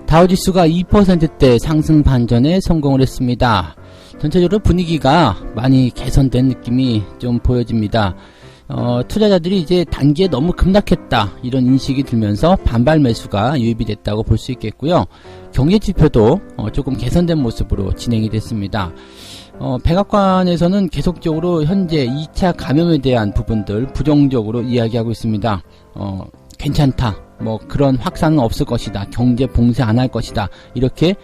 다우지수가 2%대 상승 반전에 성공을 했습니다. 전체적으로 분위기가 많이 개선된 느낌이 좀 보여집니다. 투자자들이 이제 단기에 너무 급락했다 이런 인식이 들면서 반발 매수가 유입이 됐다고 볼 수 있겠고요. 경제 지표도 조금 개선된 모습으로 진행이 됐습니다. 백악관에서는 계속적으로 현재 2차 감염에 대한 부분들 부정적으로 이야기하고 있습니다. 괜찮다. 뭐 그런 확산은 없을 것이다. 경제 봉쇄 안 할 것이다. 이렇게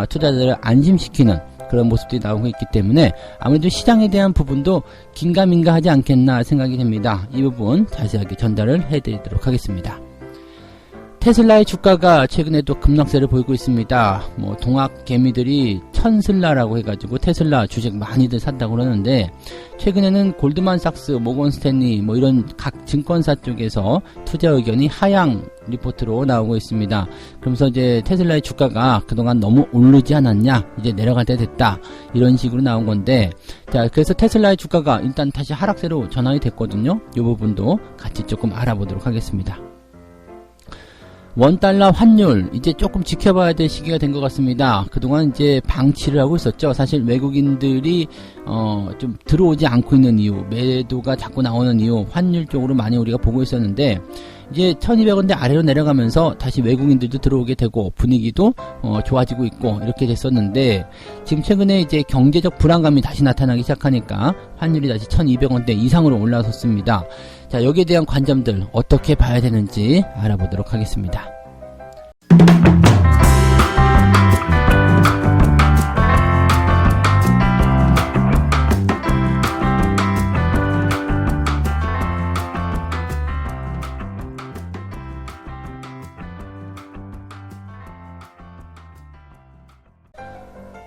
투자자들을 안심시키는 그런 모습들이 나오고 있기 때문에 아무래도 시장에 대한 부분도 긴가민가 하지 않겠나 생각이 됩니다. 이 부분 자세하게 전달을 해드리도록 하겠습니다. 테슬라의 주가가 최근에 또 급락세를 보이고 있습니다. 뭐 동학 개미들이 천슬라라고 해가지고 테슬라 주식 많이들 산다고 그러는데 최근에는 골드만삭스, 모건스탠리 뭐 이런 각 증권사 쪽에서 투자 의견이 하향 리포트로 나오고 있습니다. 그러면서 이제 테슬라의 주가가 그동안 너무 오르지 않았냐, 이제 내려갈 때 됐다 이런 식으로 나온 건데, 자 그래서 테슬라의 주가가 일단 다시 하락세로 전환이 됐거든요. 이 부분도 같이 조금 알아보도록 하겠습니다. 원달러 환율 이제 조금 지켜봐야 될 시기가 된 것 같습니다. 그동안 이제 방치를 하고 있었죠. 사실 외국인들이 좀 들어오지 않고 있는 이유, 매도가 자꾸 나오는 이유, 환율 쪽으로 많이 우리가 보고 있었는데 이제 1200원대 아래로 내려가면서 다시 외국인들도 들어오게 되고 분위기도 좋아지고 있고 이렇게 됐었는데, 지금 최근에 이제 경제적 불안감이 다시 나타나기 시작하니까 환율이 다시 1200원대 이상으로 올라섰습니다. 자, 여기에 대한 관점들 어떻게 봐야 되는지 알아보도록 하겠습니다.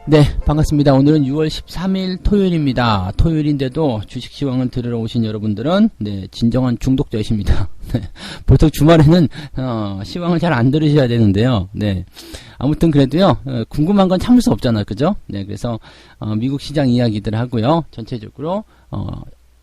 네, 반갑습니다. 오늘은 6월 13일 토요일입니다. 토요일인데도 주식시황을 들으러 오신 여러분들은 네, 진정한 중독자이십니다. 네, 보통 주말에는 시황을 잘 안 들으셔야 되는데요. 네, 아무튼 그래도요, 궁금한 건 참을 수 없잖아요. 그죠? 네, 그래서 미국 시장 이야기들 하고요. 전체적으로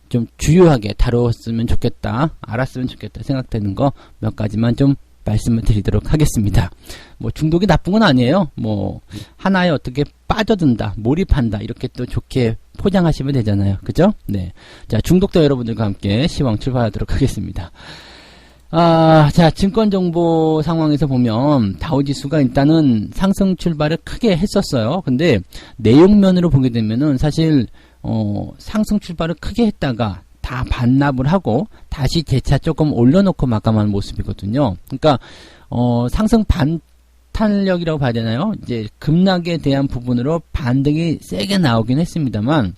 좀 주요하게 다뤘으면 좋겠다, 알았으면 좋겠다 생각되는 거 몇 가지만 좀 말씀을 드리도록 하겠습니다. 뭐 중독이 나쁜 건 아니에요. 뭐 하나에 어떻게 빠져든다, 몰입한다 이렇게 또 좋게 포장하시면 되잖아요. 그죠? 네. 자, 중독자 여러분들과 함께 시황 출발하도록 하겠습니다. 자, 증권 정보 상황에서 보면 다우지수가 일단은 상승 출발을 크게 했었어요. 근데 내용면으로 보게 되면은 사실 상승 출발을 크게 했다가 다 반납을 하고 다시 재차 조금 올려놓고 마감한 모습이거든요. 그러니까 상승 반탄력이라고 봐야 되나요? 이제 급락에 대한 부분으로 반등이 세게 나오긴 했습니다만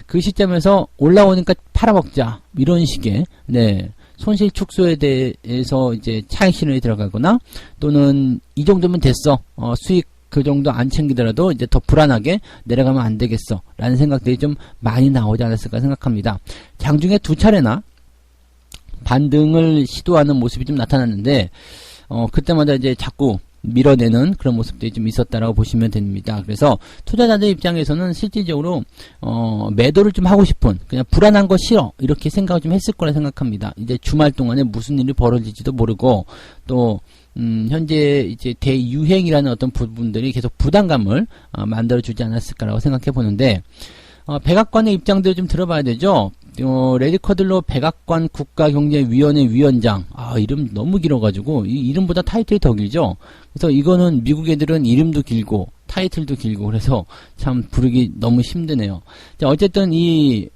그 시점에서 올라오니까 팔아먹자 이런 식의 네, 손실 축소에 대해서 이제 차익 실현이 들어가거나 또는 이 정도면 됐어, 수익 그 정도 안 챙기더라도 이제 더 불안하게 내려가면 안 되겠어 라는 생각들이 좀 많이 나오지 않았을까 생각합니다. 장중에 두 차례나 반등을 시도하는 모습이 좀 나타났는데 그때마다 이제 자꾸 밀어내는 그런 모습들이 좀 있었다라고 보시면 됩니다. 그래서 투자자들 입장에서는 실질적으로 매도를 좀 하고 싶은, 그냥 불안한 거 싫어 이렇게 생각을 좀 했을 거라 생각합니다. 이제 주말 동안에 무슨 일이 벌어질지도 모르고 또 현재 이제 대유행이라는 어떤 부분들이 계속 부담감을 만들어주지 않았을까라고 생각해 보는데, 백악관의 입장들을 좀 들어봐야 되죠. 레디 커들로 백악관 국가경제위원회 위원장, 이름 너무 길어가지고 이 이름보다 타이틀이 더 길죠. 그래서 이거는 미국 애들은 이름도 길고 타이틀도 길고 그래서 참 부르기 너무 힘드네요. 자, 어쨌든 이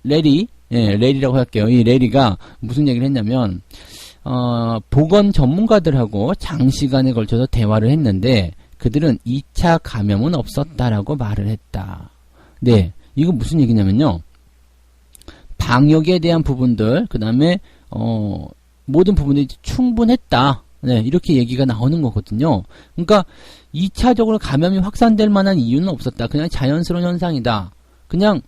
레리라고 할게요. 이 레리가 무슨 얘기를 했냐면 보건 전문가들하고 장시간에 걸쳐서 대화를 했는데 그들은 2차 감염은 없었다라고 말을 했다. 네, 이거 무슨 얘기냐면요, 방역에 대한 부분들, 그 다음에 모든 부분들이 충분했다. 네, 이렇게 얘기가 나오는 거거든요. 그러니까 2차적으로 감염이 확산될 만한 이유는 없었다. 그냥 자연스러운 현상이다. 그냥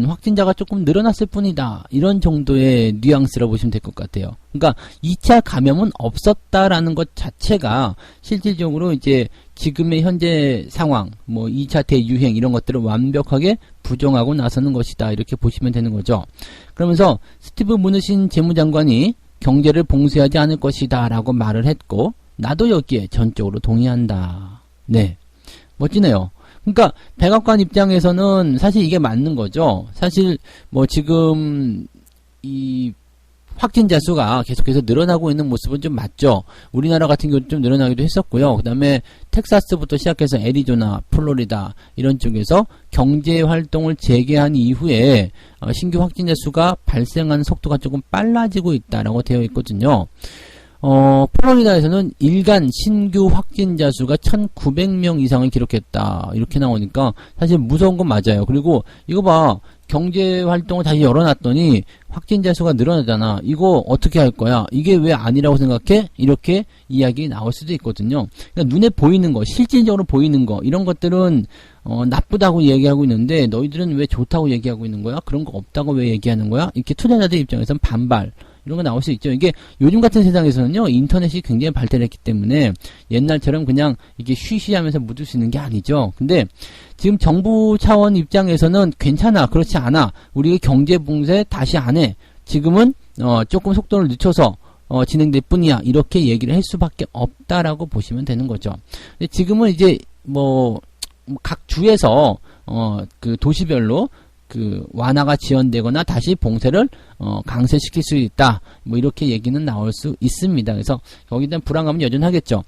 확진자가 조금 늘어났을 뿐이다. 이런 정도의 뉘앙스라고 보시면 될 것 같아요. 그러니까 2차 감염은 없었다라는 것 자체가 실질적으로 이제 지금의 현재 상황, 뭐 2차 대유행 이런 것들을 완벽하게 부정하고 나서는 것이다. 이렇게 보시면 되는 거죠. 그러면서 스티브 무누신 재무장관이 경제를 봉쇄하지 않을 것이다 라고 말을 했고, 나도 여기에 전적으로 동의한다. 네. 멋지네요. 그러니까 백악관 입장에서는 사실 이게 맞는 거죠. 사실 뭐 지금 이 확진자 수가 계속해서 늘어나고 있는 모습은 좀 맞죠. 우리나라 같은 경우 좀 늘어나기도 했었고요. 그 다음에 텍사스부터 시작해서 애리조나, 플로리다 이런 쪽에서 경제 활동을 재개한 이후에 신규 확진자 수가 발생하는 속도가 조금 빨라지고 있다라고 되어 있거든요. 플로리다에서는 일간 신규 확진자 수가 1,900명 이상을 기록했다. 이렇게 나오니까 사실 무서운 건 맞아요. 그리고 이거 봐. 경제 활동을 다시 열어놨더니 확진자 수가 늘어나잖아. 이거 어떻게 할 거야? 이게 왜 아니라고 생각해? 이렇게 이야기 나올 수도 있거든요. 그러니까 눈에 보이는 거, 실질적으로 보이는 거, 이런 것들은 나쁘다고 얘기하고 있는데 너희들은 왜 좋다고 얘기하고 있는 거야? 그런 거 없다고 왜 얘기하는 거야? 이렇게 투자자들 입장에서는 반발. 이런 거 나올 수 있죠. 이게 요즘 같은 세상에서는요, 인터넷이 굉장히 발달했기 때문에 옛날처럼 그냥 이게 쉬쉬하면서 묻을 수 있는 게 아니죠. 근데 지금 정부 차원 입장에서는 괜찮아, 그렇지 않아, 우리 경제 봉쇄 다시 안 해. 지금은 조금 속도를 늦춰서 진행될 뿐이야. 이렇게 얘기를 할 수밖에 없다라고 보시면 되는 거죠. 근데 지금은 이제 뭐 각 주에서 그 도시별로 그 완화가 지연되거나 다시 봉쇄를 강화시킬 수 있다. 뭐 이렇게 얘기는 나올 수 있습니다. 그래서 거기에 대한 불안감은 여전하겠죠.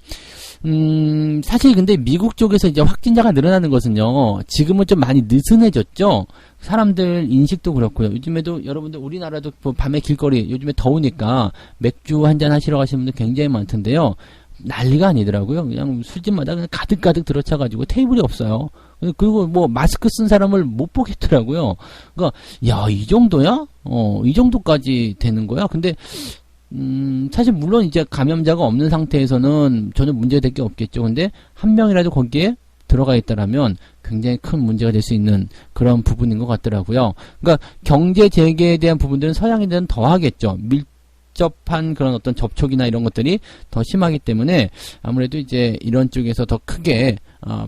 사실 근데 미국 쪽에서 이제 확진자가 늘어나는 것은요, 지금은 좀 많이 느슨해졌죠. 사람들 인식도 그렇고요. 요즘에도 여러분들 우리나라도 뭐 밤에 길거리 요즘에 더우니까 맥주 한잔 하시러 가시는 분들 굉장히 많던데요. 난리가 아니더라고요. 그냥 술집마다 그냥 가득가득 들어차가지고 테이블이 없어요. 그리고 뭐 마스크 쓴 사람을 못 보겠더라고요. 그러니까 야, 이 정도야? 이 정도까지 되는 거야? 근데 사실 물론 이제 감염자가 없는 상태에서는 전혀 문제될 게 없겠죠. 근데 한 명이라도 거기에 들어가 있다라면 굉장히 큰 문제가 될 수 있는 그런 부분인 것 같더라고요. 그러니까 경제 재개에 대한 부분들은 서양인들은 더 하겠죠. 밀접한 그런 어떤 접촉이나 이런 것들이 더 심하기 때문에 아무래도 이제 이런 쪽에서 더 크게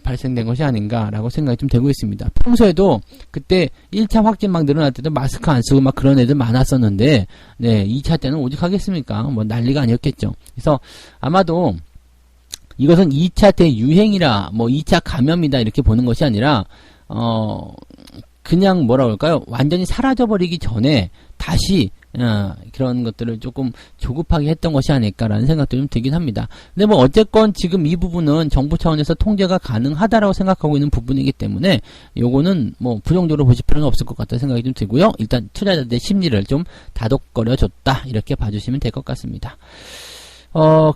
발생된 것이 아닌가라고 생각이 좀 되고 있습니다. 평소에도 그때 1차 확진 막 늘어날 때도 마스크 안 쓰고 막 그런 애들 많았었는데, 네, 2차 때는 오직 하겠습니까? 뭐 난리가 아니었겠죠. 그래서 아마도 이것은 2차 대유행이라 뭐 2차 감염이다 이렇게 보는 것이 아니라 그냥 뭐라 그럴까요? 완전히 사라져버리기 전에 다시 그런 것들을 조금 조급하게 했던 것이 아닐까라는 생각도 좀 들긴 합니다. 근데 뭐 어쨌건 지금 이 부분은 정부 차원에서 통제가 가능하다라고 생각하고 있는 부분이기 때문에 요거는 뭐 부정적으로 보실 필요는 없을 것 같다는 생각이 좀 들고요. 일단 투자자들의 심리를 좀 다독거려 줬다 이렇게 봐주시면 될 것 같습니다.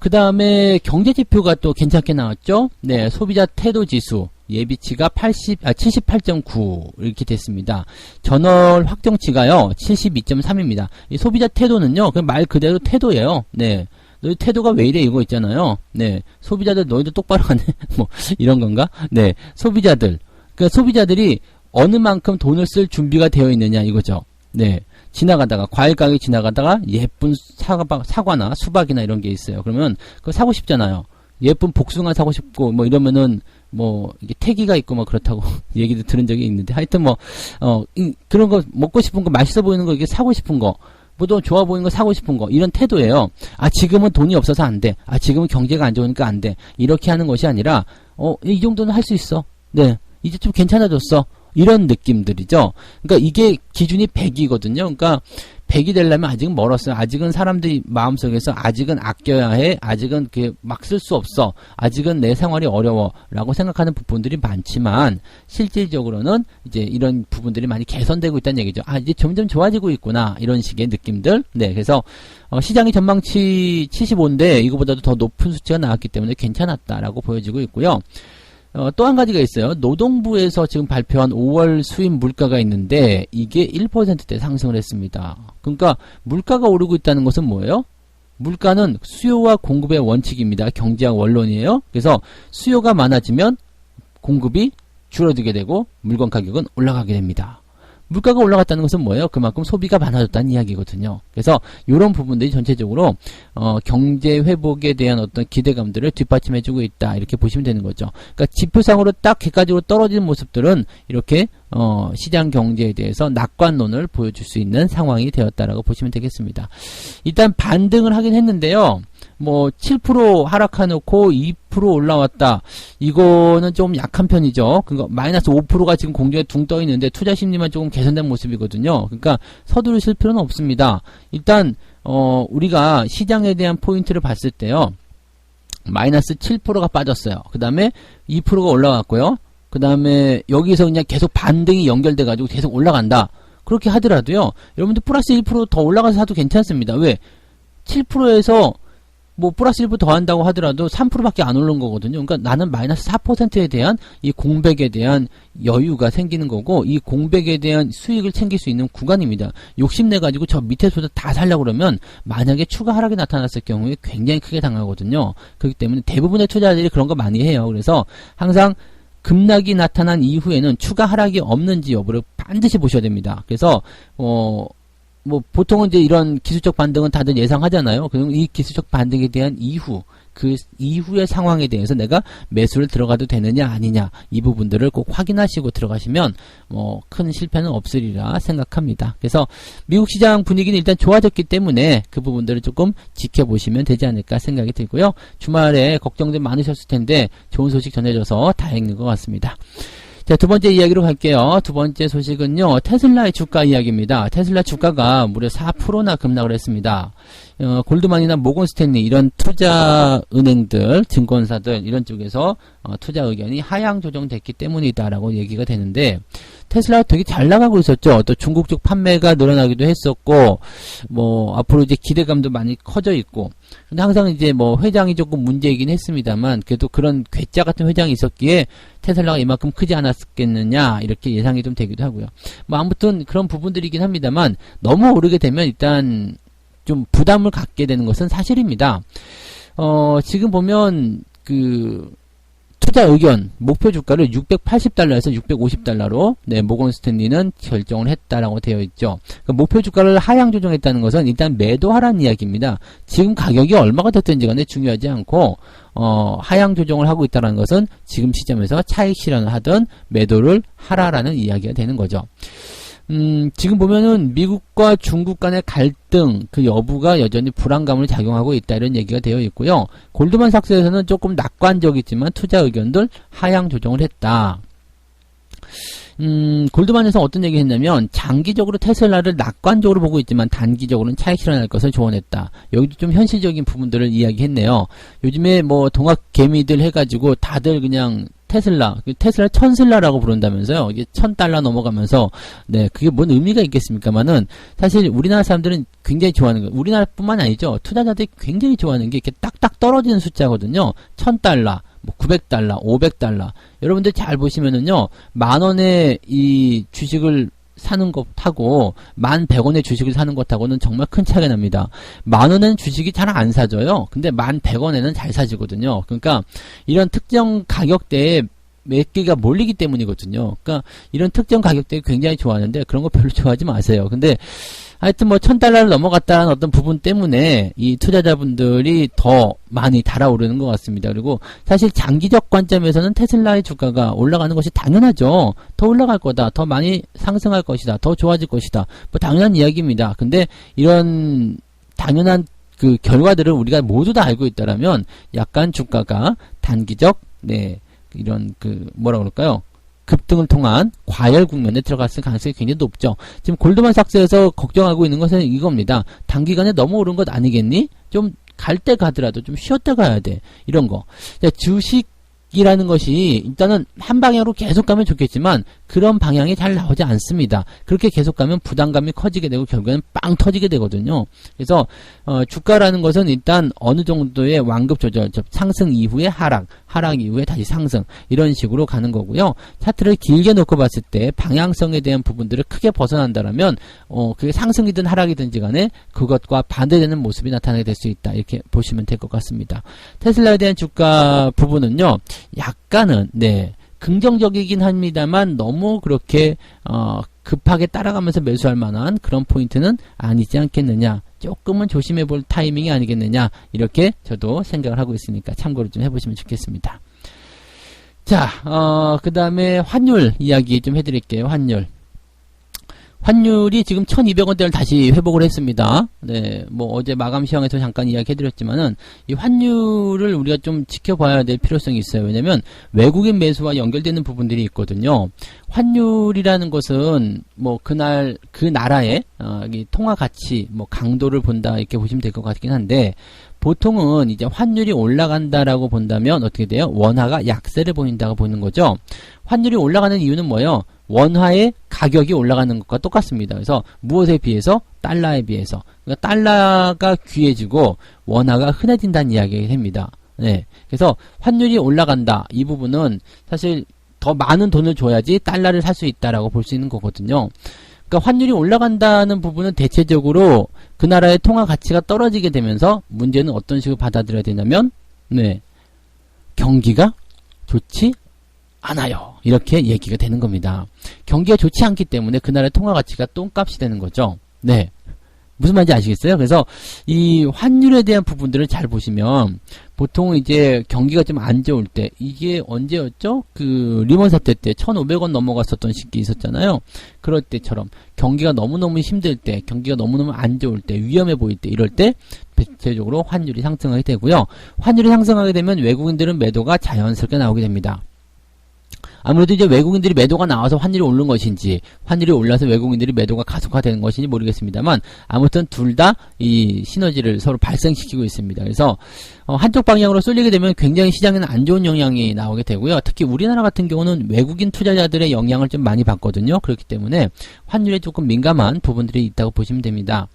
그 다음에 경제지표가 또 괜찮게 나왔죠. 네, 소비자 태도지수 예비치가 78.9 이렇게 됐습니다. 전월 확정치가요 72.3입니다. 이 소비자 태도는요, 그 말 그대로 태도예요. 네, 너희 태도가 왜 이래 이거 있잖아요. 네, 소비자들 너희도 똑바로 하네. 뭐 이런 건가? 네, 소비자들. 그러니까 소비자들이 어느 만큼 돈을 쓸 준비가 되어 있느냐 이거죠. 네. 지나가다가 과일 가게 지나가다가 예쁜 사과나 수박이나 이런 게 있어요. 그러면 그거 사고 싶잖아요. 예쁜 복숭아 사고 싶고 뭐 이러면은 뭐 이게 태기가 있고 뭐 그렇다고 얘기도 들은 적이 있는데, 하여튼 뭐 그런 거 먹고 싶은 거, 맛있어 보이는 거, 이게 사고 싶은 거, 뭐도 좋아 보이는 거 사고 싶은 거, 이런 태도예요. 아, 지금은 돈이 없어서 안 돼. 아, 지금은 경제가 안 좋으니까 안 돼. 이렇게 하는 것이 아니라 이 정도는 할 수 있어. 네, 이제 좀 괜찮아졌어. 이런 느낌들이죠. 그러니까 이게 기준이 100이거든요. 그러니까 100이 되려면 아직은 멀었어요. 아직은 사람들이 마음속에서 아직은 아껴야 해. 아직은 막 쓸 수 없어. 아직은 내 생활이 어려워. 라고 생각하는 부분들이 많지만 실질적으로는 이제 이런 부분들이 많이 개선되고 있다는 얘기죠. 아, 이제 점점 좋아지고 있구나. 이런 식의 느낌들. 네, 그래서 시장의 전망치 75인데 이거보다도 더 높은 수치가 나왔기 때문에 괜찮았다라고 보여지고 있고요. 또 한 가지가 있어요. 노동부에서 지금 발표한 5월 수입 물가가 있는데 이게 1%대 상승을 했습니다. 그러니까 물가가 오르고 있다는 것은 뭐예요? 물가는 수요와 공급의 원칙입니다. 경제학 원론이에요. 그래서 수요가 많아지면 공급이 줄어들게 되고 물건 가격은 올라가게 됩니다. 물가가 올라갔다는 것은 뭐예요? 그만큼 소비가 많아졌다는 이야기거든요. 그래서 이런 부분들이 전체적으로 경제 회복에 대한 어떤 기대감들을 뒷받침해주고 있다, 이렇게 보시면 되는 거죠. 그러니까 지표상으로 딱 객관적으로 떨어지는 모습들은 이렇게 시장 경제에 대해서 낙관론을 보여줄 수 있는 상황이 되었다라고 보시면 되겠습니다. 일단 반등을 하긴 했는데요. 뭐 7% 하락해놓고 2% 올라왔다. 이거는 좀 약한 편이죠. 그거 마이너스 5%가 지금 공중에 둥 떠 있는데 투자 심리만 조금 개선된 모습이거든요. 그러니까 서두르실 필요는 없습니다. 일단 우리가 시장에 대한 포인트를 봤을 때요. 마이너스 7%가 빠졌어요. 그 다음에 2%가 올라왔고요. 그 다음에 여기서 그냥 계속 반등이 연결돼가지고 계속 올라간다. 그렇게 하더라도요. 여러분들 플러스 1% 더 올라가서 사도 괜찮습니다. 왜? 7%에서 뭐 플러스 1% 더 한다고 하더라도 3%밖에 안 오른 거거든요. 그러니까 나는 마이너스 4%에 대한 이 공백에 대한 여유가 생기는 거고 이 공백에 대한 수익을 챙길 수 있는 구간입니다. 욕심내가지고 저 밑에서도 다 살려고 그러면 만약에 추가 하락이 나타났을 경우에 굉장히 크게 당하거든요. 그렇기 때문에 대부분의 투자자들이 그런 거 많이 해요. 그래서 항상 급락이 나타난 이후에는 추가 하락이 없는지 여부를 반드시 보셔야 됩니다. 그래서 뭐 보통은 이제 이런 기술적 반등은 다들 예상하잖아요. 그럼 이 기술적 반등에 대한 그 이후의 상황에 대해서 내가 매수를 들어가도 되느냐 아니냐 이 부분들을 꼭 확인하시고 들어가시면 큰 실패는 없으리라 생각합니다. 그래서 미국 시장 분위기는 일단 좋아졌기 때문에 그 부분들을 조금 지켜보시면 되지 않을까 생각이 들고요. 주말에 걱정들 많으셨을 텐데 좋은 소식 전해줘서 다행인 것 같습니다. 자, 두 번째 이야기로 갈게요. 두 번째 소식은요, 테슬라의 주가 이야기입니다. 테슬라 주가가 무려 4%나 급락을 했습니다. 골드만이나 모건스탠리 이런 투자 은행들, 증권사들 이런 쪽에서 투자 의견이 하향 조정됐기 때문이다라고 얘기가 되는데 테슬라가 되게 잘 나가고 있었죠. 또 중국 쪽 판매가 늘어나기도 했었고 뭐 앞으로 이제 기대감도 많이 커져 있고 근데 항상 이제 뭐 회장이 조금 문제이긴 했습니다만 그래도 그런 괴짜 같은 회장이 있었기에 테슬라가 이만큼 크지 않았겠느냐 이렇게 예상이 좀 되기도 하고요. 뭐 아무튼 그런 부분들이긴 합니다만 너무 오르게 되면 일단 좀 부담을 갖게 되는 것은 사실입니다. 지금 보면 투자 의견 목표 주가를 680달러에서 650달러로 모건 스탠리는 결정을 했다라고 되어 있죠. 그러니까 목표 주가를 하향 조정했다는 것은 일단 매도하라는 이야기입니다. 지금 가격이 얼마가 됐든지 간에 중요하지 않고 하향 조정을 하고 있다는 것은 지금 시점에서 차익 실현을 하든 매도를 하라라는 이야기가 되는 거죠. 지금 보면은 미국과 중국 간의 갈등 그 여부가 여전히 불안감을 작용하고 있다 이런 얘기가 되어 있고요. 골드만삭스에서는 조금 낙관적이지만 투자 의견들 하향 조정을 했다. 골드만에서 어떤 얘기 했냐면 장기적으로 테슬라를 낙관적으로 보고 있지만 단기적으로는 차익 실현할 것을 조언했다. 여기도 좀 현실적인 부분들을 이야기했네요. 요즘에 뭐 동학 개미들 해가지고 다들 그냥 테슬라 1000슬라라고 부른다면서요. 이게 1000달러 넘어가면서 그게 뭔 의미가 있겠습니까만은 사실 우리나라 사람들은 굉장히 좋아하는 거. 우리나라뿐만 아니죠. 투자자들이 굉장히 좋아하는 게 이렇게 딱딱 떨어지는 숫자거든요. 1000달러, 뭐 900달러, 500달러. 여러분들 잘 보시면은요. 10,000원의 이 주식을 사는 것하고 11,100원의 주식을 사는 것하고는 정말 큰 차이가 납니다. 10,000원은 주식이 잘 안 사져요. 근데 11,100원에는 잘 사지거든요. 그러니까 이런 특정 가격대에 몇 개가 몰리기 때문이거든요. 그러니까 이런 특정 가격대에 굉장히 좋아하는데 그런 거 별로 좋아하지 마세요. 근데 하여튼 뭐 1000달러를 넘어갔다는 어떤 부분 때문에 이 투자자분들이 더 많이 달아오르는 것 같습니다. 그리고 사실 장기적 관점에서는 테슬라의 주가가 올라가는 것이 당연하죠. 더 올라갈 거다. 더 많이 상승할 것이다. 더 좋아질 것이다. 뭐 당연한 이야기입니다. 근데 이런 당연한 그 결과들을 우리가 모두 다 알고 있다라면 약간 주가가 단기적 이런 뭐라 그럴까요? 급등을 통한 과열 국면에 들어갔을 가능성이 굉장히 높죠. 지금 골드만삭스에서 걱정하고 있는 것은 이겁니다. 단기간에 너무 오른 것 아니겠니? 좀 갈 때 가더라도 좀 쉬었다 가야 돼. 이런 거. 주식이라는 것이 일단은 한 방향으로 계속 가면 좋겠지만 그런 방향이 잘 나오지 않습니다. 그렇게 계속 가면 부담감이 커지게 되고 결국에는 빵 터지게 되거든요. 그래서 주가라는 것은 일단 어느 정도의 완급 조절, 상승 이후에 하락 이후에 다시 상승 이런 식으로 가는 거고요. 차트를 길게 놓고 봤을 때 방향성에 대한 부분들을 크게 벗어난다라면 그게 상승이든 하락이든지 간에 그것과 반대되는 모습이 나타나게 될 수 있다. 이렇게 보시면 될 것 같습니다. 테슬라에 대한 주가 부분은요. 약간은 긍정적이긴 합니다만 너무 그렇게 급하게 따라가면서 매수할 만한 그런 포인트는 아니지 않겠느냐. 조금은 조심해 볼 타이밍이 아니겠느냐. 이렇게 저도 생각을 하고 있으니까 참고를 좀 해보시면 좋겠습니다. 자, 그 다음에 환율 이야기 좀 해드릴게요. 환율이 지금 1200원대를 다시 회복을 했습니다. 네, 뭐 어제 마감 시황에서 잠깐 이야기해드렸지만은 이 환율을 우리가 좀 지켜봐야 될 필요성이 있어요. 왜냐면 외국인 매수와 연결되는 부분들이 있거든요. 환율이라는 것은 뭐 그날 그 나라의 이 통화 가치 뭐 강도를 본다 이렇게 보시면 될 것 같긴 한데, 보통은 이제 환율이 올라간다라고 본다면 어떻게 돼요? 원화가 약세를 보인다고 보는 거죠. 환율이 올라가는 이유는 뭐예요? 원화의 가격이 올라가는 것과 똑같습니다. 그래서 무엇에 비해서? 달러에 비해서. 그러니까 달러가 귀해지고 원화가 흔해진다는 이야기가 됩니다. 네. 그래서 환율이 올라간다. 이 부분은 사실 더 많은 돈을 줘야지 달러를 살 수 있다라고 볼 수 있는 거거든요. 그러니까 환율이 올라간다는 부분은 대체적으로 그 나라의 통화 가치가 떨어지게 되면서 문제는 어떤 식으로 받아들여야 되냐면, 네, 경기가 좋지 않아요. 이렇게 얘기가 되는 겁니다. 경기가 좋지 않기 때문에 그 나라의 통화 가치가 똥값이 되는 거죠. 네. 무슨 말인지 아시겠어요? 그래서 이 환율에 대한 부분들을 잘 보시면 보통 이제 경기가 좀 안 좋을 때, 이게 언제였죠? 그 리먼 사태 때 1,500원 넘어갔었던 시기 있었잖아요. 그럴 때처럼 경기가 너무너무 힘들 때, 경기가 너무너무 안 좋을 때, 위험해 보일 때, 이럴 때 대체적으로 환율이 상승하게 되고요. 환율이 상승하게 되면 외국인들은 매도가 자연스럽게 나오게 됩니다. 아무래도 이제 외국인들이 매도가 나와서 환율이 오른 것인지, 환율이 올라서 외국인들이 매도가 가속화되는 것인지 모르겠습니다만, 아무튼 둘 다 이 시너지를 서로 발생시키고 있습니다. 그래서 한쪽 방향으로 쏠리게 되면 굉장히 시장에는 안 좋은 영향이 나오게 되고요. 특히 우리나라 같은 경우는 외국인 투자자들의 영향을 좀 많이 받거든요. 그렇기 때문에 환율에 조금 민감한 부분들이 있다고 보시면 됩니다.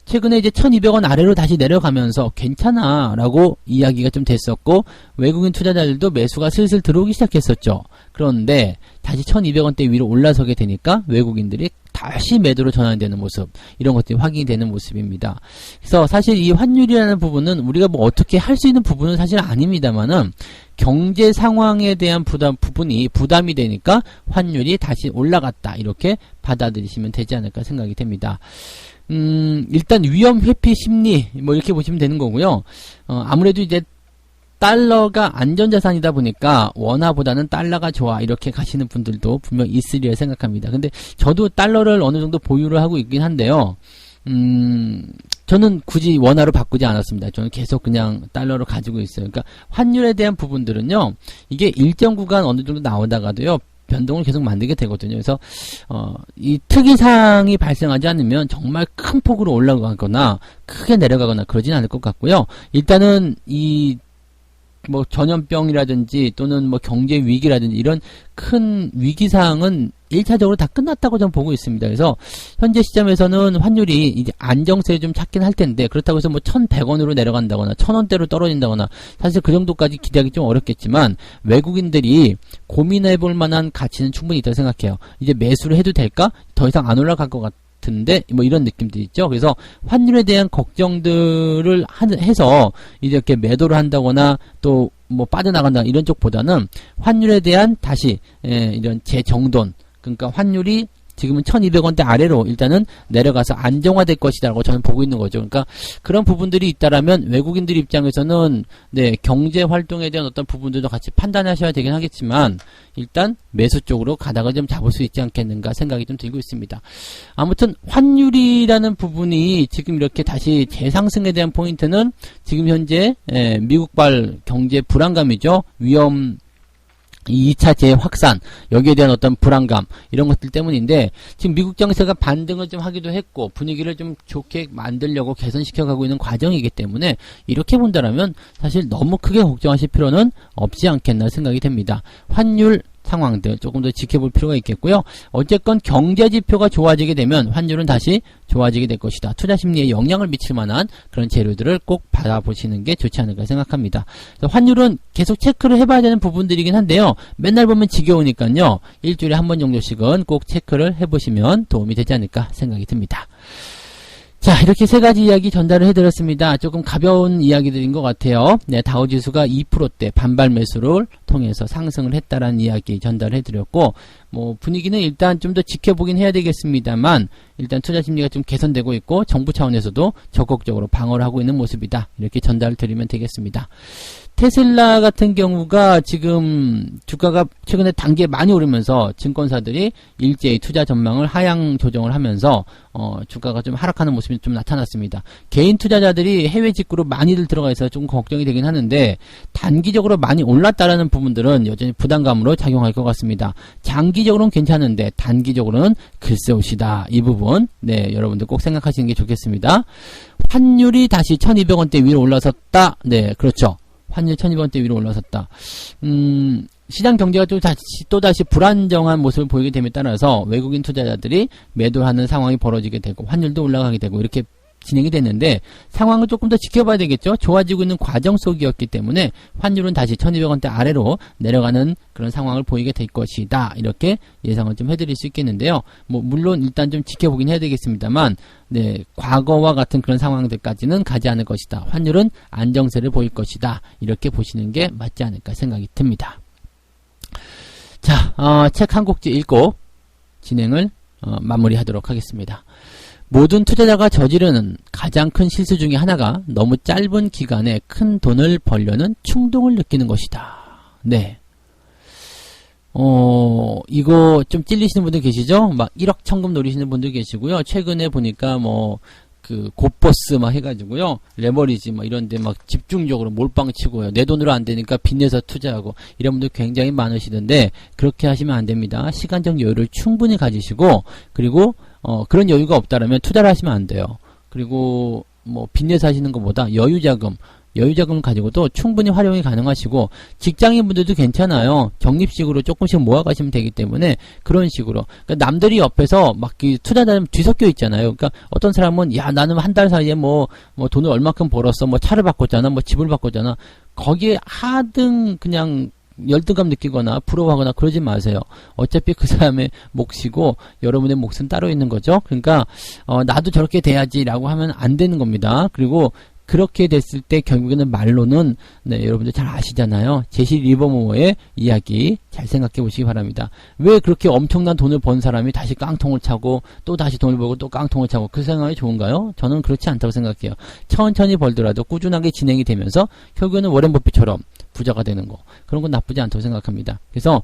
최근에 이제 1200원 아래로 다시 내려가면서 괜찮아 라고 이야기가 좀 됐었고, 외국인 투자자들도 매수가 슬슬 들어오기 시작했었죠. 그런데 다시 1200원대 위로 올라서게 되니까 외국인들이 다시 매도로 전환되는 모습, 이런 것들이 확인이 되는 모습입니다. 그래서 사실 이 환율이라는 부분은 우리가 뭐 어떻게 할 수 있는 부분은 사실 아닙니다만은, 경제 상황에 대한 부담이 되니까 환율이 다시 올라갔다, 이렇게 받아들이시면 되지 않을까 생각이 됩니다. 일단 위험 회피 심리, 뭐 이렇게 보시면 되는 거고요. 아무래도 이제 달러가 안전자산이다 보니까 원화보다는 달러가 좋아, 이렇게 가시는 분들도 분명 있으리라 생각합니다. 근데 저도 달러를 어느 정도 보유를 하고 있긴 한데요. 저는 굳이 원화로 바꾸지 않았습니다. 저는 계속 그냥 달러로 가지고 있어요. 그러니까 환율에 대한 부분들은요, 이게 일정 구간 어느 정도 나오다가도요, 변동을 계속 만들게 되거든요. 그래서 이 특이사항이 발생하지 않으면 정말 큰 폭으로 올라가거나 크게 내려가거나 그러진 않을 것 같고요. 일단은 이 뭐 전염병이라든지 또는 뭐 경제 위기라든지 이런 큰 위기사항은 1차적으로 다 끝났다고 저는 보고 있습니다. 그래서 현재 시점에서는 환율이 이제 안정세를 좀 찾긴 할 텐데, 그렇다고 해서 뭐 1100원으로 내려간다거나 1000원대로 떨어진다거나 사실 그 정도까지 기대하기 좀 어렵겠지만, 외국인들이 고민해 볼 만한 가치는 충분히 있다고 생각해요. 이제 매수를 해도 될까? 더 이상 안 올라갈 것 같은데, 뭐 이런 느낌도 있죠. 그래서 환율에 대한 걱정들을 해서 이제 이렇게 매도를 한다거나 또 뭐 빠져나간다 이런 쪽보다는 환율에 대한 다시 이런 재정돈, 그러니까 환율이 지금은 1200원대 아래로 일단은 내려가서 안정화될 것이다라고 저는 보고 있는 거죠. 그러니까 그런 부분들이 있다라면 외국인들 입장에서는 네, 경제 활동에 대한 어떤 부분들도 같이 판단하셔야 되긴 하겠지만, 일단 매수 쪽으로 가닥을 좀 잡을 수 있지 않겠는가 생각이 좀 들고 있습니다. 아무튼 환율이라는 부분이 지금 이렇게 다시 재상승에 대한 포인트는 지금 현재 미국발 경제 불안감이죠. 위험, 이 2차 재확산, 여기에 대한 어떤 불안감, 이런 것들 때문인데, 지금 미국 정세가 반등을 좀 하기도 했고 분위기를 좀 좋게 만들려고 개선시켜 가고 있는 과정이기 때문에, 이렇게 본다라면 사실 너무 크게 걱정하실 필요는 없지 않겠나 생각이 됩니다. 환율 상황들 조금 더 지켜볼 필요가 있겠고요. 어쨌건 경제 지표가 좋아지게 되면 환율은 다시 좋아지게 될 것이다. 투자 심리에 영향을 미칠 만한 그런 재료들을 꼭 받아보시는 게 좋지 않을까 생각합니다. 환율은 계속 체크를 해봐야 되는 부분들이긴 한데요. 맨날 보면 지겨우니까요. 일주일에 한 번 정도씩은 꼭 체크를 해보시면 도움이 되지 않을까 생각이 듭니다. 자, 이렇게 세 가지 이야기 전달을 해드렸습니다. 조금 가벼운 이야기들인 것 같아요. 네, 다우지수가 2%대 반발 매수를 통해서 상승을 했다라는 이야기 전달을 해드렸고, 뭐 분위기는 일단 좀 더 지켜보긴 해야 되겠습니다만, 일단 투자 심리가 좀 개선되고 있고 정부 차원에서도 적극적으로 방어를 하고 있는 모습이다. 이렇게 전달을 드리면 되겠습니다. 테슬라 같은 경우가 지금 주가가 최근에 단기에 많이 오르면서 증권사들이 일제히 투자 전망을 하향 조정을 하면서 주가가 좀 하락하는 모습이 좀 나타났습니다. 개인 투자자들이 해외 직구로 많이들 들어가 있어서 좀 걱정이 되긴 하는데 단기적으로 많이 올랐다라는 부분들은 여전히 부담감으로 작용할 것 같습니다. 장기적으로는 괜찮은데 단기적으로는 글쎄옷이다. 이 부분 네 여러분들 꼭 생각하시는 게 좋겠습니다. 환율이 다시 1200원대 위로 올라섰다. 네 그렇죠. 환율 1200원대 위로 올라섰다. 시장 경제가 또다시 불안정한 모습을 보이게 됨에 따라서 외국인 투자자들이 매도하는 상황이 벌어지게 되고 환율도 올라가게 되고 이렇게 진행이 됐는데 상황을 조금 더 지켜봐야 되겠죠. 좋아지고 있는 과정 속이었기 때문에 환율은 다시 1200원대 아래로 내려가는 그런 상황을 보이게 될 것이다. 이렇게 예상을 좀 해드릴 수 있겠는데요. 물론 일단 좀 지켜보긴 해야 되겠습니다만 네, 과거와 같은 그런 상황들까지는 가지 않을 것이다. 환율은 안정세를 보일 것이다. 이렇게 보시는 게 맞지 않을까 생각이 듭니다. 자, 책 한 곡지 읽고 진행을 마무리하도록 하겠습니다. 모든 투자자가 저지르는 가장 큰 실수 중에 하나가 너무 짧은 기간에 큰 돈을 벌려는 충동을 느끼는 것이다. 네. 이거 좀 찔리시는 분들 계시죠? 막 1억 천금 노리시는 분들 계시고요. 최근에 보니까 곧버스 해가지고요. 레버리지 이런데 집중적으로 몰빵 치고요. 내 돈으로 안 되니까 빚내서 투자하고 이런 분들 굉장히 많으시던데 그렇게 하시면 안 됩니다. 시간적 여유를 충분히 가지시고 그리고 그런 여유가 없다라면 투자를 하시면 안 돼요. 그리고 빚내서 하시는 것보다 여유자금 가지고도 충분히 활용이 가능하시고 직장인 분들도 괜찮아요. 적립식으로 조금씩 모아가시면 되기 때문에 그런 식으로 그러니까 남들이 옆에서 투자자는 뒤섞여 있잖아요. 그러니까 어떤 사람은 야 나는 한 달 사이에 돈을 얼마큼 벌었어, 차를 바꿨잖아, 집을 바꿨잖아. 거기에 하등 그냥 열등감 느끼거나 부러워하거나 그러지 마세요. 어차피 그 사람의 몫이고 여러분의 몫은 따로 있는 거죠. 그러니까 나도 저렇게 돼야지라고 하면 안 되는 겁니다. 그리고 그렇게 됐을 때 결국에는 말로는 여러분들 잘 아시잖아요. 제시 리버모어의 이야기 잘 생각해 보시기 바랍니다. 왜 그렇게 엄청난 돈을 번 사람이 다시 깡통을 차고 또 다시 돈을 벌고 또 깡통을 차고 그 생각이 좋은가요? 저는 그렇지 않다고 생각해요. 천천히 벌더라도 꾸준하게 진행이 되면서 결국에는 워렌 버핏처럼 부자가 되는 거 그런 건 나쁘지 않다고 생각합니다. 그래서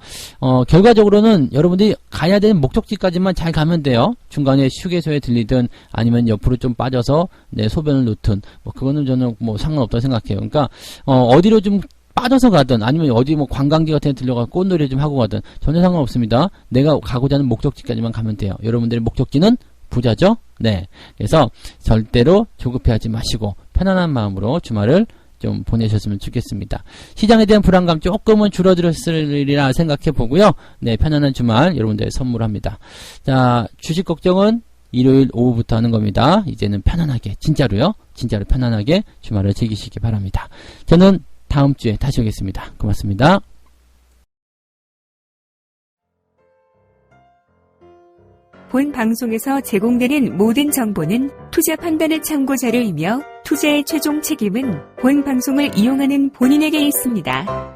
결과적으로는 여러분들이 가야 되는 목적지까지만 잘 가면 돼요. 중간에 휴게소에 들리든 아니면 옆으로 좀 빠져서 소변을 놓든 그거는 저는 상관없다고 생각해요. 그러니까 어디로 좀 빠져서 가든 아니면 어디 관광지 같은 데 들려가 꽃놀이 좀 하고 가든 전혀 상관없습니다. 내가 가고자 하는 목적지까지만 가면 돼요. 여러분들의 목적지는 부자죠? 네. 그래서 절대로 조급해하지 마시고 편안한 마음으로 주말을 좀 보내셨으면 좋겠습니다. 시장에 대한 불안감 조금은 줄어들었으리라 생각해 보고요. 네, 편안한 주말 여러분들 선물합니다. 자, 주식 걱정은 일요일 오후부터 하는 겁니다. 이제는 편안하게, 진짜로 편안하게 주말을 즐기시기 바랍니다. 저는 다음 주에 다시 오겠습니다. 고맙습니다. 본 방송에서 제공되는 모든 정보는 투자 판단의 참고 자료이며 투자의 최종 책임은 본 방송을 이용하는 본인에게 있습니다.